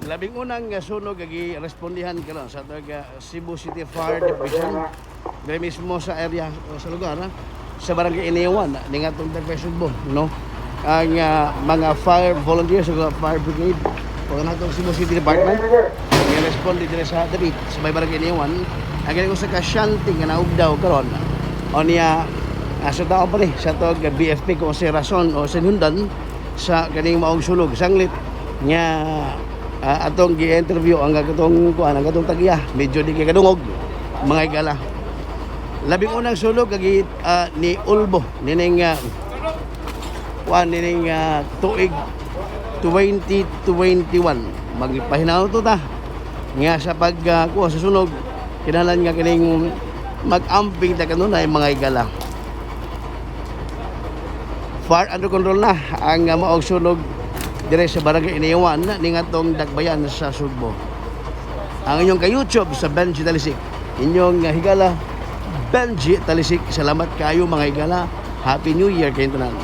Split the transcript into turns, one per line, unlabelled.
Labing unang sunog agi respondihan karon sa Cebu City Fire Division dire mismo sa area sa lugar sa barangay Iniwan ning atong Subo, no. Ang mga fire volunteers o fire brigade o natong Cebu City Department i-respond dire sa David sa may barangay Iniwan ang ko sa kasyanting nga naug daw karon o niya sa tao pa ni sa tog BFP kung si rason o sinundan sa kaning maong sunog sanglit nga atong gi-interview ang katong kuan ang katong tagiya medyo di kay kadungog mga igala. Labing unang sulog kagi ni Ulbo nining tuig 2021 magpahinaw to ta nga sa pag kuha sa sunog kinahanglan nga kining mag-amping ta kanunay mga igala. Fire under control na ang maong sunog dire sa barangay Iniwan ning atong Dakbayan sa Sugbo. Ang inyong ka-YouTube sa Benji Talisik, inyong higala Benji Talisik. Salamat kayo mga higala. Happy New Year kayong tanan.